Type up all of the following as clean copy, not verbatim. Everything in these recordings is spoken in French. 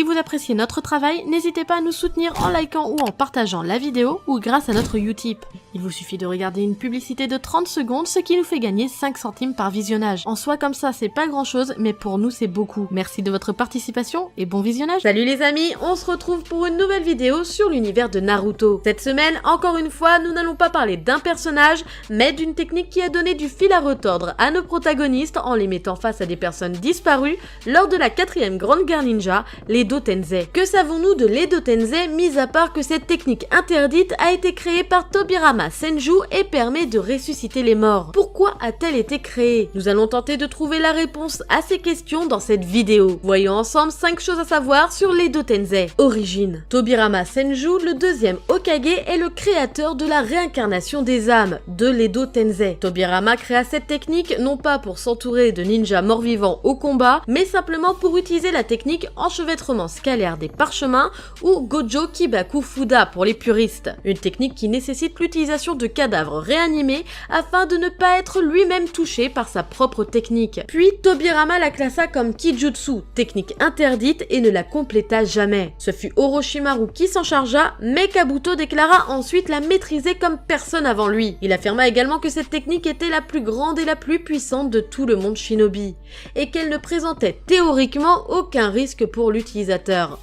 Si vous appréciez notre travail, n'hésitez pas à nous soutenir en likant ou en partageant la vidéo ou grâce à notre Utip. Il vous suffit de regarder une publicité de 30 secondes, ce qui nous fait gagner 5 centimes par visionnage. En soi, comme ça, c'est pas grand chose, mais pour nous, c'est beaucoup. Merci de votre participation et bon visionnage. Salut les amis, on se retrouve pour une nouvelle vidéo sur l'univers de Naruto. Cette semaine, encore une fois, nous n'allons pas parler d'un personnage, mais d'une technique qui a donné du fil à retordre à nos protagonistes en les mettant face à des personnes disparues lors de la 4e grande guerre ninja, l'Edo Tensei. Que savons-nous de l'Edo Tensei, mis à part que cette technique interdite a été créée par Tobirama Senju et permet de ressusciter les morts? Pourquoi a-t-elle été créée? Nous allons tenter de trouver la réponse à ces questions dans cette vidéo. Voyons ensemble 5 choses à savoir sur l'Edo Tensei. Origine. Tobirama Senju, le 2e Hokage, est le créateur de la réincarnation des âmes, de l'Edo Tensei. Tobirama créa cette technique non pas pour s'entourer de ninjas morts-vivants au combat, mais simplement pour utiliser la technique enchevêtrement scalaire des parchemins ou Gojo Kibaku Fuda pour les puristes. Une technique qui nécessite l'utilisation de cadavres réanimés afin de ne pas être lui-même touché par sa propre technique. Puis Tobirama la classa comme Kijutsu, technique interdite, et ne la compléta jamais. Ce fut Orochimaru qui s'en chargea, mais Kabuto déclara ensuite la maîtriser comme personne avant lui. Il affirma également que cette technique était la plus grande et la plus puissante de tout le monde shinobi, et qu'elle ne présentait théoriquement aucun risque pour l'utilisateur.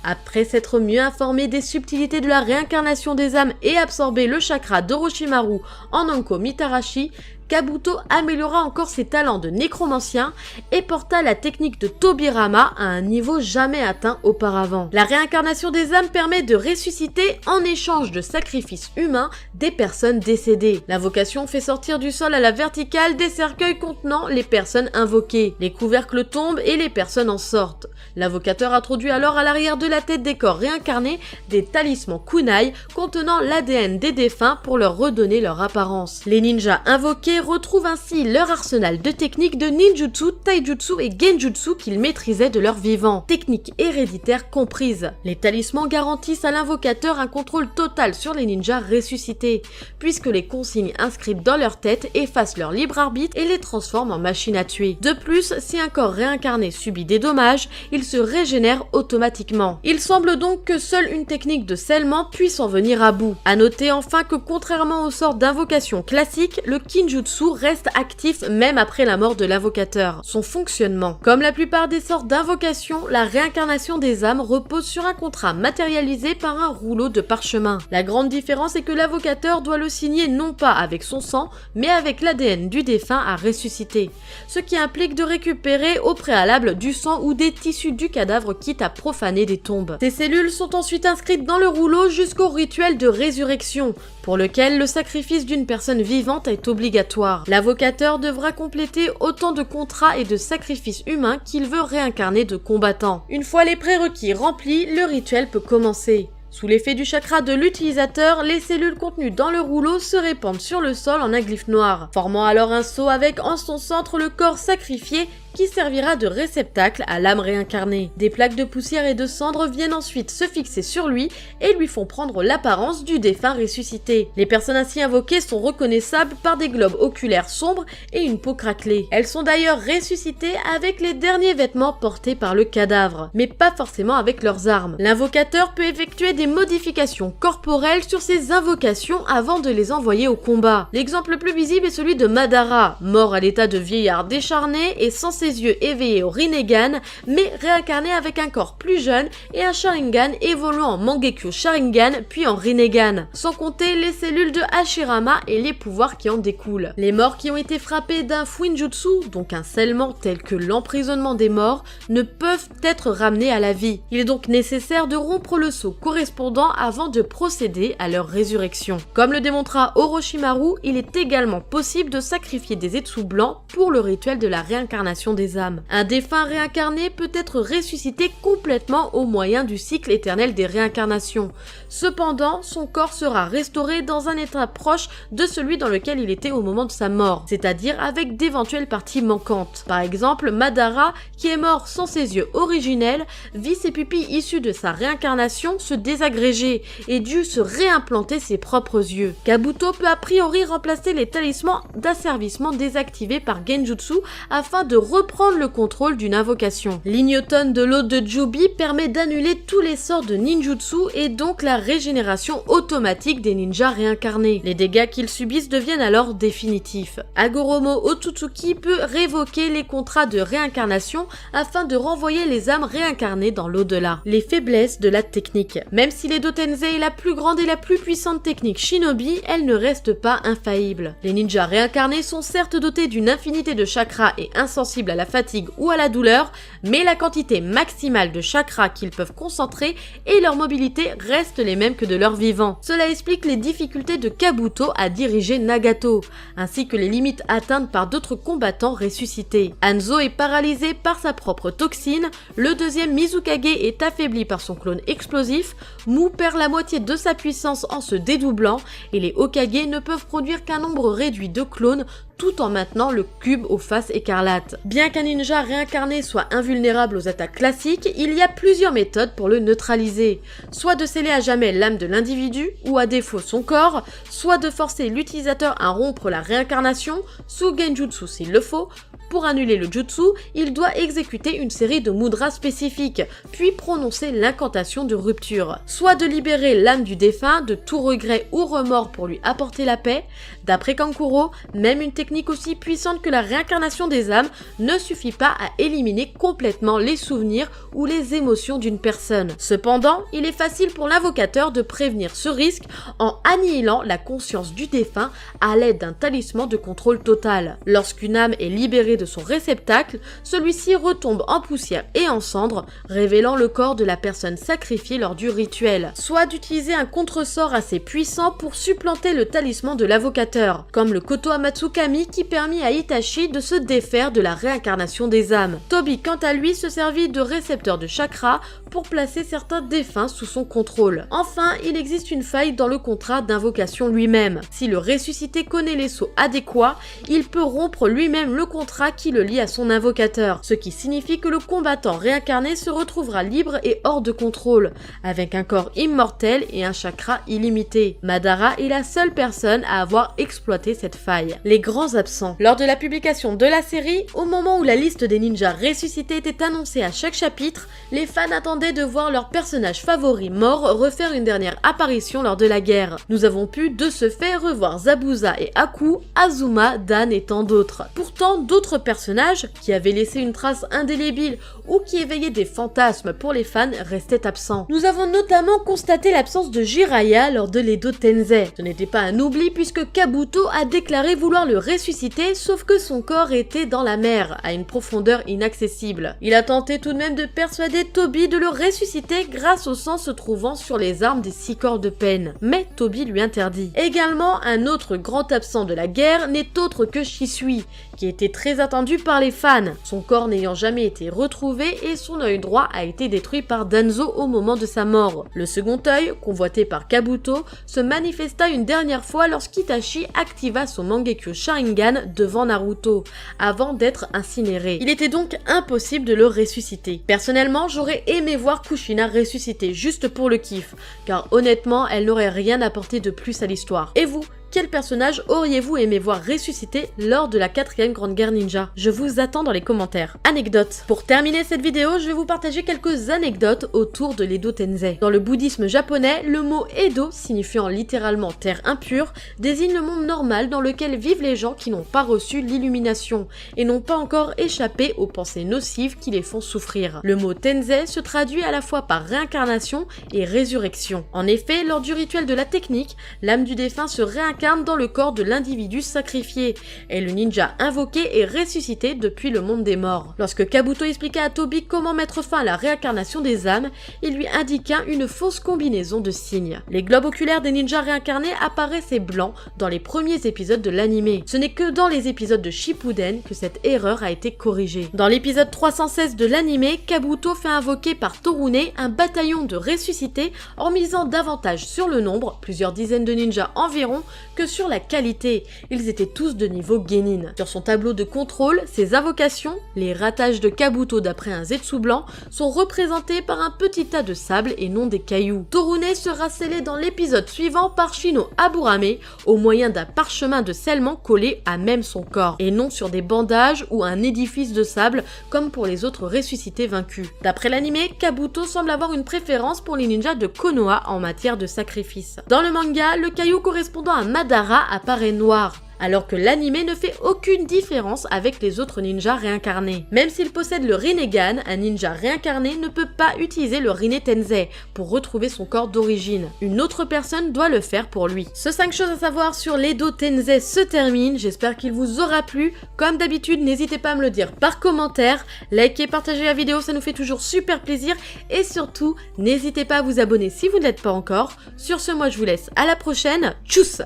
Après s'être mieux informé des subtilités de la réincarnation des âmes et absorbé le chakra d'Orochimaru en Anko Mitarashi, Kabuto améliora encore ses talents de nécromancien et porta la technique de Tobirama à un niveau jamais atteint auparavant. La réincarnation des âmes permet de ressusciter en échange de sacrifices humains des personnes décédées. L'invocation fait sortir du sol à la verticale des cercueils contenant les personnes invoquées. Les couvercles tombent et les personnes en sortent. L'invocateur introduit alors à l'arrière de la tête des corps réincarnés des talismans kunai contenant l'ADN des défunts pour leur redonner leur apparence. Les ninjas invoqués retrouvent ainsi leur arsenal de techniques de ninjutsu, taijutsu et genjutsu qu'ils maîtrisaient de leur vivant, techniques héréditaires comprises. Les talismans garantissent à l'invocateur un contrôle total sur les ninjas ressuscités, puisque les consignes inscrites dans leur tête effacent leur libre arbitre et les transforment en machines à tuer. De plus, si un corps réincarné subit des dommages, il se régénère automatiquement. Il semble donc que seule une technique de scellement puisse en venir à bout. À noter enfin que contrairement aux sorts d'invocation classiques, le Kinjutsu reste actif même après la mort de l'invocateur. Son fonctionnement. Comme la plupart des sorts d'invocation, la réincarnation des âmes repose sur un contrat matérialisé par un rouleau de parchemin. La grande différence est que l'invocateur doit le signer non pas avec son sang, mais avec l'ADN du défunt à ressusciter, ce qui implique de récupérer au préalable du sang ou des tissus du cadavre quitte à profaner des tombes. Ces cellules sont ensuite inscrites dans le rouleau jusqu'au rituel de résurrection, pour lequel le sacrifice d'une personne vivante est obligatoire. L'invocateur devra compléter autant de contrats et de sacrifices humains qu'il veut réincarner de combattants. Une fois les prérequis remplis, le rituel peut commencer. Sous l'effet du chakra de l'utilisateur, les cellules contenues dans le rouleau se répandent sur le sol en un glyphe noir, formant alors un sceau avec en son centre le corps sacrifié qui servira de réceptacle à l'âme réincarnée. Des plaques de poussière et de cendres viennent ensuite se fixer sur lui et lui font prendre l'apparence du défunt ressuscité. Les personnes ainsi invoquées sont reconnaissables par des globes oculaires sombres et une peau craquelée. Elles sont d'ailleurs ressuscitées avec les derniers vêtements portés par le cadavre, mais pas forcément avec leurs armes. L'invocateur peut effectuer des modifications corporelles sur ses invocations avant de les envoyer au combat. L'exemple le plus visible est celui de Madara, mort à l'état de vieillard décharné et sans ses yeux éveillés au Rinnegan, mais réincarné avec un corps plus jeune et un Sharingan évoluant en Mangekyo Sharingan puis en Rinnegan, sans compter les cellules de Hashirama et les pouvoirs qui en découlent. Les morts qui ont été frappés d'un Fuinjutsu, donc un scellement tel que l'emprisonnement des morts, ne peuvent être ramenés à la vie. Il est donc nécessaire de rompre le sceau correspondant avant de procéder à leur résurrection. Comme le démontra Orochimaru, il est également possible de sacrifier des Etsu blancs pour le rituel de la réincarnation des âmes. Un défunt réincarné peut être ressuscité complètement au moyen du cycle éternel des réincarnations. Cependant, son corps sera restauré dans un état proche de celui dans lequel il était au moment de sa mort, c'est-à-dire avec d'éventuelles parties manquantes. Par exemple, Madara, qui est mort sans ses yeux originels, vit ses pupilles issues de sa réincarnation se désagréger et dut se réimplanter ses propres yeux. Kabuto peut a priori remplacer les talismans d'asservissement désactivés par Genjutsu afin de reprendre le contrôle d'une invocation. L'ignoton de l'eau de Jubi permet d'annuler tous les sorts de ninjutsu et donc la régénération automatique des ninjas réincarnés. Les dégâts qu'ils subissent deviennent alors définitifs. Hagoromo Otsutsuki peut révoquer les contrats de réincarnation afin de renvoyer les âmes réincarnées dans l'au-delà. Les faiblesses de la technique. Même si l'Edo Tensei est la plus grande et la plus puissante technique shinobi, elle ne reste pas infaillible. Les ninjas réincarnés sont certes dotés d'une infinité de chakras et insensibles à la fatigue ou à la douleur, mais la quantité maximale de chakras qu'ils peuvent concentrer et leur mobilité restent les mêmes que de leur vivant. Cela explique les difficultés de Kabuto à diriger Nagato, ainsi que les limites atteintes par d'autres combattants ressuscités. Hanzo est paralysé par sa propre toxine, le deuxième Mizukage est affaibli par son clone explosif, Mu perd la moitié de sa puissance en se dédoublant, et les Hokage ne peuvent produire qu'un nombre réduit de clones tout en maintenant le cube aux faces écarlates. Bien qu'un ninja réincarné soit invulnérable aux attaques classiques, il y a plusieurs méthodes pour le neutraliser. Soit de sceller à jamais l'âme de l'individu, ou à défaut son corps, soit de forcer l'utilisateur à rompre la réincarnation, sous genjutsu s'il le faut. Pour annuler le jutsu, il doit exécuter une série de mudras spécifiques, puis prononcer l'incantation de rupture. Soit de libérer l'âme du défunt de tout regret ou remords pour lui apporter la paix. D'après Kankuro, même une technique aussi puissante que la réincarnation des âmes ne suffit pas à éliminer complètement les souvenirs ou les émotions d'une personne. Cependant, il est facile pour l'invocateur de prévenir ce risque en annihilant la conscience du défunt à l'aide d'un talisman de contrôle total. Lorsqu'une âme est libérée de son réceptacle, celui-ci retombe en poussière et en cendres, révélant le corps de la personne sacrifiée lors du rituel. Soit d'utiliser un contresort assez puissant pour supplanter le talisman de l'invocateur, comme le Koto Amatsukami qui permit à Itachi de se défaire de la réincarnation des âmes. Tobi, quant à lui, se servit de récepteurs de chakra pour placer certains défunts sous son contrôle. Enfin, il existe une faille dans le contrat d'invocation lui-même. Si le ressuscité connaît les sauts adéquats, il peut rompre lui-même le contrat qui le lie à son invocateur, ce qui signifie que le combattant réincarné se retrouvera libre et hors de contrôle, avec un corps immortel et un chakra illimité. Madara est la seule personne à avoir exploité cette faille. Les grands absents. Lors de la publication de la série, au moment où la liste des ninjas ressuscités était annoncée à chaque chapitre, les fans attendaient de voir leurs personnages favoris morts refaire une dernière apparition lors de la guerre. Nous avons pu de ce fait revoir Zabuza et Aku, Azuma, Dan et tant d'autres. Pourtant, d'autres personnages, qui avaient laissé une trace indélébile ou qui éveillaient des fantasmes pour les fans, restaient absents. Nous avons notamment constaté l'absence de Jiraiya lors de l'Edo Tensei. Ce n'était pas un oubli puisque Kabuto a déclaré vouloir le ressusciter, sauf que son corps était dans la mer, à une profondeur inaccessible. Il a tenté tout de même de persuader Tobi de le ressusciter grâce au sang se trouvant sur les armes des 6 corps de peine, mais Tobi lui interdit. Également, un autre grand absent de la guerre n'est autre que Shisui, qui était très attendu par les fans, son corps n'ayant jamais été retrouvé et son œil droit a été détruit par Danzo au moment de sa mort. Le second œil, convoité par Kabuto, se manifesta une dernière fois lorsqu'Itachi activa son Mangekyo Sharingan devant Naruto, avant d'être incinéré. Il était donc impossible de le ressusciter. Personnellement, j'aurais aimé voir Kushina ressusciter juste pour le kiff, car honnêtement, elle n'aurait rien apporté de plus à l'histoire. Et vous ? Quel personnage auriez-vous aimé voir ressusciter lors de la 4e Grande Guerre Ninja? Je vous attends dans les commentaires. Anecdote. Pour terminer cette vidéo, je vais vous partager quelques anecdotes autour de l'Edo Tensei. Dans le bouddhisme japonais, le mot Edo, signifiant littéralement terre impure, désigne le monde normal dans lequel vivent les gens qui n'ont pas reçu l'illumination et n'ont pas encore échappé aux pensées nocives qui les font souffrir. Le mot Tensei se traduit à la fois par réincarnation et résurrection. En effet, lors du rituel de la technique, l'âme du défunt se réincarne dans le corps de l'individu sacrifié, et le ninja invoqué est ressuscité depuis le monde des morts. Lorsque Kabuto expliqua à Tobi comment mettre fin à la réincarnation des âmes, il lui indiqua une fausse combinaison de signes. Les globes oculaires des ninjas réincarnés apparaissaient blancs dans les premiers épisodes de l'anime. Ce n'est que dans les épisodes de Shippuden que cette erreur a été corrigée. Dans l'épisode 316 de l'anime, Kabuto fait invoquer par Torune un bataillon de ressuscités en misant davantage sur le nombre, plusieurs dizaines de ninjas environ, que sur la qualité. Ils étaient tous de niveau Genin. Sur son tableau de contrôle, ses invocations, les ratages de Kabuto d'après un Zetsu blanc, sont représentés par un petit tas de sable et non des cailloux. Torune sera scellé dans l'épisode suivant par Shino Aburame au moyen d'un parchemin de scellement collé à même son corps, et non sur des bandages ou un édifice de sable comme pour les autres ressuscités vaincus. D'après l'anime, Kabuto semble avoir une préférence pour les ninjas de Konoha en matière de sacrifice. Dans le manga, le caillou correspondant à Madara apparaît noir, alors que l'anime ne fait aucune différence avec les autres ninjas réincarnés. Même s'il possède le Rinnegan, un ninja réincarné ne peut pas utiliser le Rinne Tensei pour retrouver son corps d'origine. Une autre personne doit le faire pour lui. Ce 5 choses à savoir sur l'Edo Tensei se termine, j'espère qu'il vous aura plu. Comme d'habitude, n'hésitez pas à me le dire par commentaire, likez, partagez la vidéo, ça nous fait toujours super plaisir, et surtout, n'hésitez pas à vous abonner si vous ne l'êtes pas encore. Sur ce, moi je vous laisse à la prochaine, tchuss!